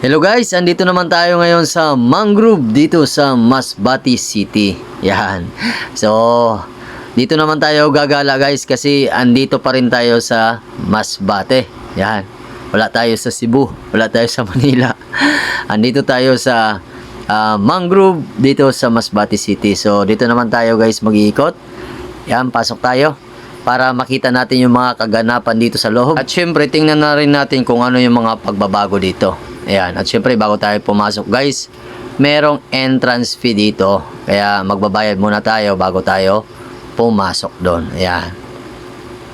Hello guys, andito naman tayo ngayon sa Mangrove dito sa Masbate City. Yan. So, dito naman tayo gagala guys kasi andito pa rin tayo sa Masbate. Yan. Wala tayo sa Cebu, wala tayo sa Manila. Andito tayo sa Mangrove dito sa Masbate City. So, dito naman tayo guys mag-iikot. Yan, pasok tayo para makita natin yung mga kaganapan dito sa loob. At syempre, tingnan na rin natin kung ano yung mga pagbabago dito. Ayan. At syempre, bago tayo pumasok guys, merong entrance fee dito. Kaya magbabayad muna tayo bago tayo pumasok doon. Ayan.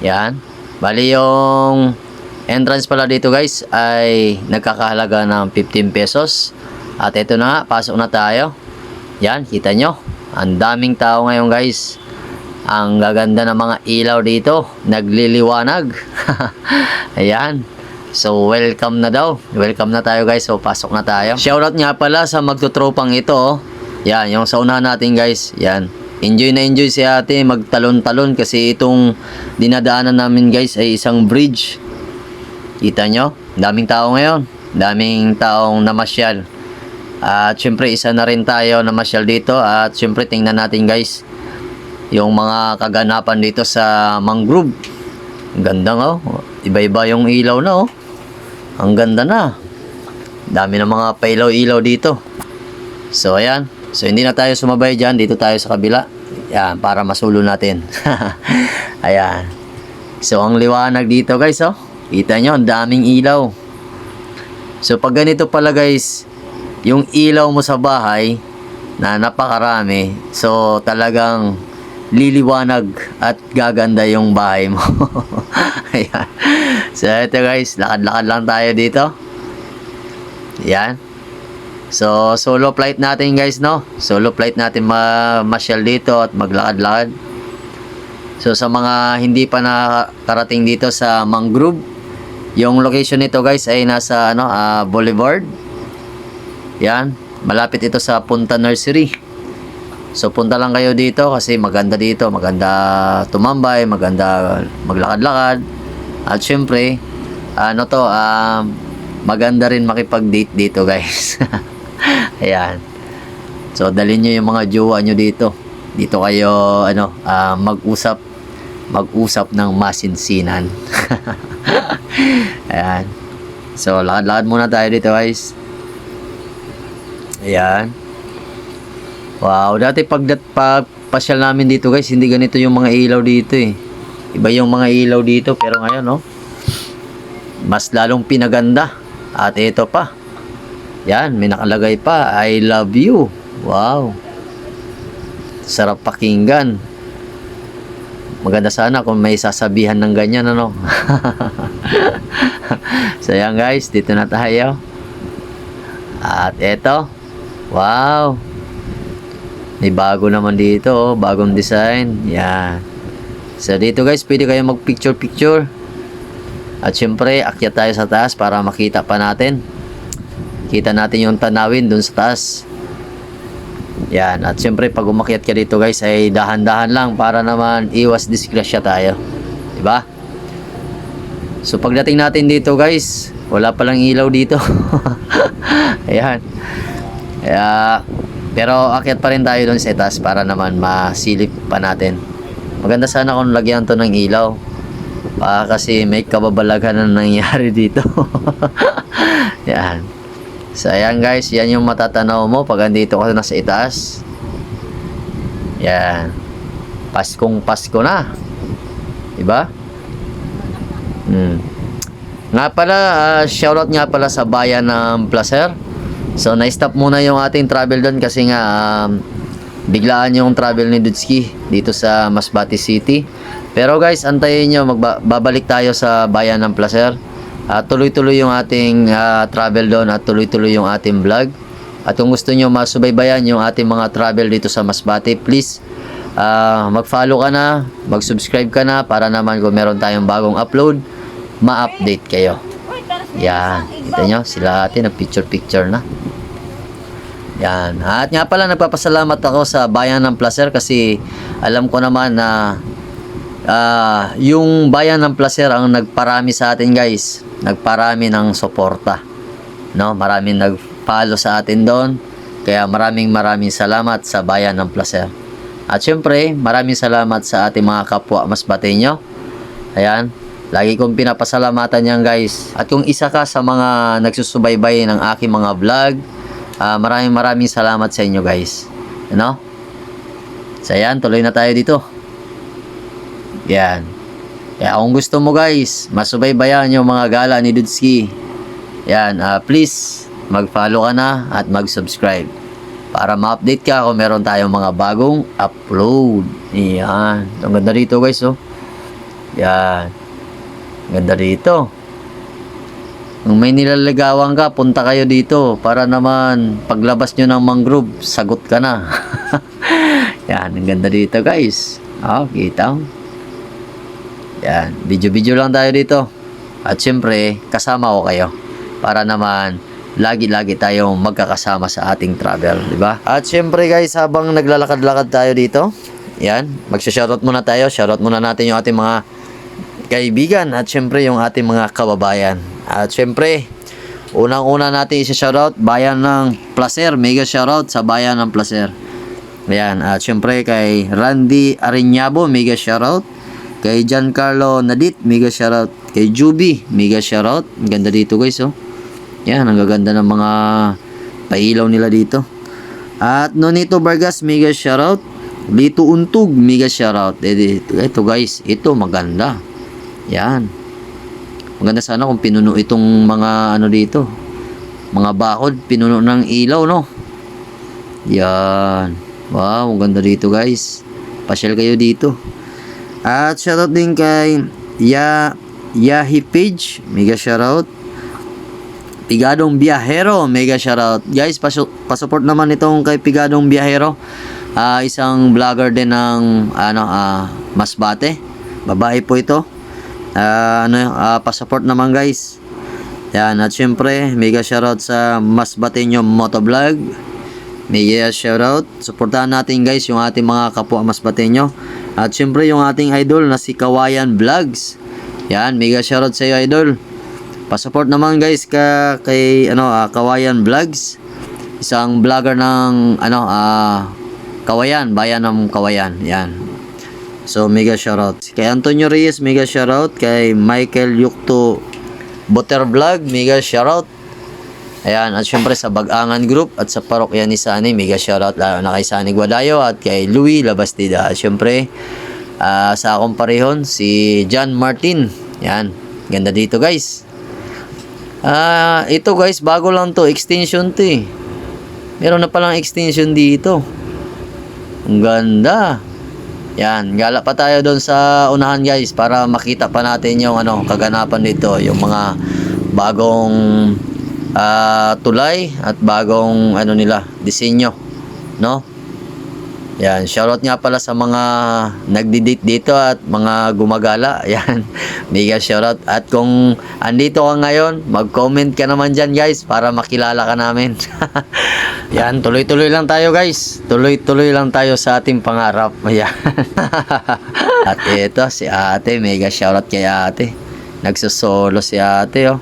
Ayan. Bali yung entrance pala dito guys ay nagkakahalaga ng 15 pesos. At ito na nga, pasok na tayo. Yan, kita nyo. Ang daming tao ngayon guys. Ang gaganda ng mga ilaw dito. Nagliliwanag. Ayan. So, welcome na daw. Welcome na tayo guys. So, pasok na tayo. Shoutout nga pala sa magtutropang ito. Yan, yung sa unahan natin guys. Yan. Enjoy na enjoy si ate. Magtalon-talon kasi itong dinadaanan namin guys ay isang bridge. Kita nyo? Daming tao ngayon. Daming taong namasyal. At syempre, isa na rin tayo namasyal dito. At syempre, tingnan natin guys yung mga kaganapan dito sa Mangrove. Ang ganda nga oh. Iba-iba yung ilaw na oh. Ang ganda na. Dami ng mga pailaw-ilaw dito. So ayan. So hindi na tayo sumabay dyan. Dito tayo sa kabila. Ayan, para masulo natin. Ayan. So ang liwanag dito guys oh. Kita nyo, ang daming ilaw. So pag ganito pala guys, yung ilaw mo sa bahay na napakarami. So talagang liliwanag at gaganda yung bahay mo. Ayan. So ito guys, lakad-lakad lang tayo dito. Ayan. So solo flight natin guys no. Solo flight natin masyal dito at maglakad-lakad. So sa mga hindi pa nakarating dito sa Mangrove, yung location nito guys ay nasa Boulevard. Yan, malapit ito sa Punta Nursery. So punta lang kayo dito kasi maganda dito, maganda tumambay, maganda maglakad-lakad. At syempre, maganda rin makipag-date dito, guys. Ayan. So dalhin niyo yung mga jowa niyo dito. Dito kayo mag-usap ng masinsinan. Ayan. So lakad-lakad muna tayo dito, guys. Ayan. Wow, dati pag pasyal namin dito guys, hindi ganito yung mga ilaw dito eh. Iba yung mga ilaw dito, pero ngayon no, mas lalong pinaganda. At ito pa. Yan, may nakalagay pa, I love you. Wow. Sarap pakinggan. Maganda sana kung may sasabihan ng ganyan ano. So yan guys, dito na tayo. At ito. Wow. May bago naman dito, oh. Bagong design. Yan. So dito guys, pwede kayo mag picture. At syempre, akyat tayo sa taas para makita pa natin. Kita natin yung tanawin dun sa taas. Yan. At syempre, pag umakyat ka dito guys, ay dahan-dahan lang para naman iwas disgrasya tayo. Diba? So pagdating natin dito guys, wala palang ilaw dito. Ayan. Pero akyat pa rin tayo doon sa itaas para naman masilip pa natin. Maganda sana kung lagyan to ng ilaw. Kasi may kababalaghan na nangyari dito. Yan. So ayan guys, yan yung matatanaw mo pag andito ka na sa itaas. Yan. Paskong Pasko na. Diba? Nga pala, shoutout nga pala sa bayan ng Placer. So, na-stop muna yung ating travel doon kasi nga biglaan yung travel ni Dudski dito sa Masbate City. Pero guys, antayin nyo, babalik tayo sa bayan ng Placer. Tuloy-tuloy yung ating travel doon at tuloy-tuloy yung ating vlog. At kung gusto nyo masubaybayan yung ating mga travel dito sa Masbate, please mag-follow ka na, mag-subscribe ka na para naman kung meron tayong bagong upload, ma-update kayo. Yan, kita nyo, sila atin nag-picture na. Yan. At nga pala, nagpapasalamat ako sa bayan ng Placer kasi alam ko naman na yung bayan ng Placer ang nagparami sa atin guys. Nagparami ng suporta. no? Maraming nag-follow sa atin doon. Kaya maraming salamat sa Bayan ng Placer. At syempre, maraming salamat sa ating mga kapwa Masbateño. Ayan, lagi kong pinapasalamatan yan guys. At kung isa ka sa mga nagsusubaybay ng aking mga vlog, maraming salamat sa inyo guys. Ano? So ayan, tuloy na tayo dito. Yan. Kaya kung gusto mo guys, masubaybayan yung mga gala ni Dudski. Yan, please, mag-follow ka na at mag-subscribe. Para ma-update ka kung meron tayong mga bagong upload. Yan. Ang ganda dito guys, oh. Yan. Ganda dito. Kung may nilalagawan ka, punta kayo dito. Para naman, paglabas nyo ng mangrove, sagot ka na. Yan. Ang ganda dito guys. Oh, kita mo. Yan. Video lang tayo dito. At syempre, kasama ko kayo. Para naman, lagi-lagi tayong magkakasama sa ating travel, di ba? At syempre guys, habang naglalakad-lakad tayo dito, yan, magsha-shoutout muna tayo. Shoutout muna natin yung ating mga kaibigan at syempre yung ating mga kababayan. At syempre, unang-una natin i-shoutout Bayan ng Placer. Mega shoutout sa Bayan ng Placer. Ayan, at syempre kay Randy Ariñabo, mega shoutout. Kay Giancarlo Nadit, mega shoutout. Kay Juby, mega shoutout. Ang ganda dito guys, oh. Yan, ang gaganda ng mga pailaw nila dito. At Nonito Vargas, mega shoutout. Lito Untug, mega shoutout. Ito guys, ito maganda. Yan. Maganda sana kung pinuno itong mga ano dito. Mga bakod, pinuno ng ilaw, no? Yan. Wow, maganda dito guys. Pasyal kayo dito. At shoutout din kay Yahi Page, mega shoutout. Pigadong Biyahero, mega shoutout. Guys, pasupport naman itong kay Pigadong Biyahero. Isang vlogger din ng Masbate. Babae po ito. Pasupport naman guys. Yan, at syempre, mega shoutout sa Masbateño Motovlog. Mega shoutout. Suportahan natin guys yung ating mga kapwa Masbateño. At syempre yung ating idol na si Kawayan Vlogs. Yan, mega shoutout sa iyo idol. Pasupport naman guys kay Kawayan Vlogs. Isang vlogger ng Kawayan, Bayan ng Kawayan. Yan. So mega shoutout. Kay Antonio Reyes, mega shoutout. Kay Michael Yukto Butter Vlog, mega shoutout. Ayan, at syempre sa Bag-angan Group at sa Parokya ni Sani, mega shoutout lalo na kay Sani Guadayo at kay Louie Labastida. At syempre sa akong parehon si John Martin. Yan, ganda dito guys. Ito guys, bago lang to, extension to eh. Meron na palang extension dito. Ang ganda. Yan, gala pa tayo doon sa unahan guys para makita pa natin yung kaganapan dito, yung mga bagong tulay at bagong disenyo, no? Yan, shoutout nga pala sa mga nagdi-date dito at mga gumagala. Yan, mega shoutout. At kung andito ka ngayon, mag-comment ka naman dyan guys para makilala ka namin. Yan, tuloy-tuloy lang tayo guys. Tuloy-tuloy lang tayo sa ating pangarap. Yan. At ito, si ate, mega shoutout kay ate. Nagsusolo si ate, oh.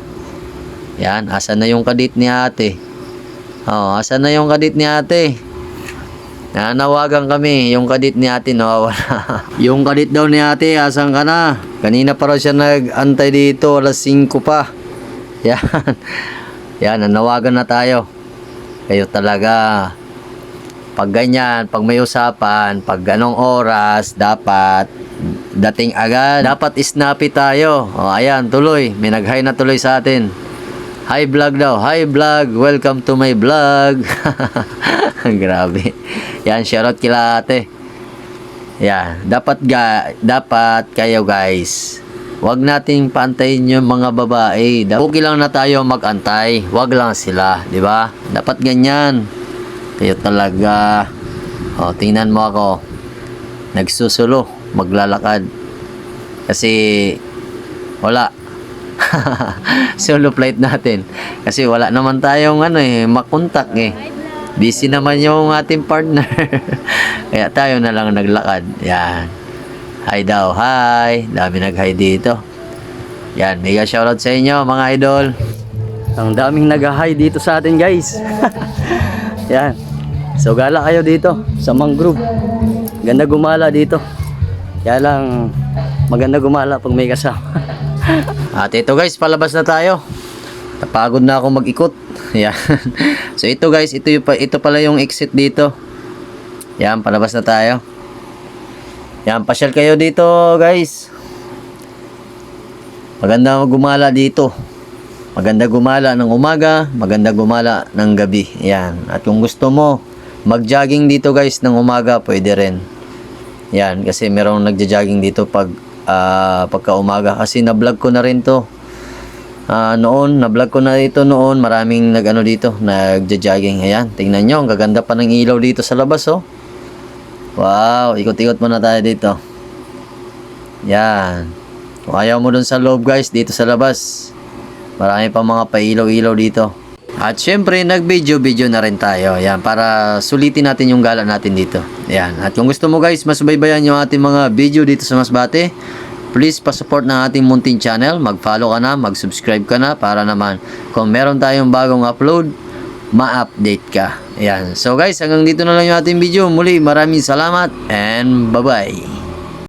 Yan, asan na yung kadit ni ate? Oh, asan na yung kadit ni ate? Nanawagan kami, yung kadit ni ate nawawala. Yung kadit daw ni ate, asan ka na? Kanina pa raw siya nag-antay dito, alas 5 pa. Yan. Yan, nanawagan na tayo. Kayo talaga. Pag ganyan, pag may usapan, pag anong oras, dapat dating agad. Dapat snappy tayo. O, ayan, tuloy. May nag-hi na tuloy sa atin. Hi vlog daw. Hi vlog. Welcome to my vlog. Grabe. Yan, shoutout kila ate. Yan, dapat kayo guys. Huwag nating paantayin yung mga babae. Okay lang na tayo mag-antay. Huwag lang sila, di ba? Dapat ganyan. Kayo talaga. O, tingnan mo ako. Nagsusulo, maglalakad. Kasi wala. Solo flight natin. Kasi wala naman tayong makontak eh. Busy naman yung ating partner. Kaya tayo na lang naglakad. Yan. Hi daw. Hi. Dami nag-hi dito. Yan. Mega shoutout sa inyo mga idol. Ang daming nag-hi dito sa atin guys. Yan. So gala kayo dito sa mangrove. Ganda gumala dito. Kaya lang maganda gumala pag may kasama. At ito guys, palabas na tayo. Napagod na ako mag-ikot. Yan. So ito guys, ito pala yung exit dito. Yan, palabas na tayo. Yan, pasyal kayo dito guys. Maganda gumala dito. Maganda gumala ng umaga, maganda gumala ng gabi. Yan. At kung gusto mo mag-jogging dito guys ng umaga, pwede rin. Yan, kasi merong nagja-jogging dito pagka umaga. Kasi na-vlog ko na rin to. Na-vlog ko na ito noon. Maraming nag-ano dito, nagja-jogging. Ayan, tingnan nyo, ang gaganda pa ng ilaw dito sa labas, oh. Wow, ikot-ikot muna tayo dito. Yan. Kung ayaw mo dun sa loob guys, dito sa labas. Marami pa mga pailaw-ilaw dito. At syempre, nag-video na rin tayo. Yan, para sulitin natin yung gala natin dito. Yan. At kung gusto mo guys, masubaybayan yung ating mga video dito sa Masbate, please pa-support ng ating munting channel. Mag-follow ka na, mag-subscribe ka na para naman kung meron tayong bagong upload, ma-update ka. Yan. So guys, hanggang dito na lang yung ating video. Muli, maraming salamat and bye-bye.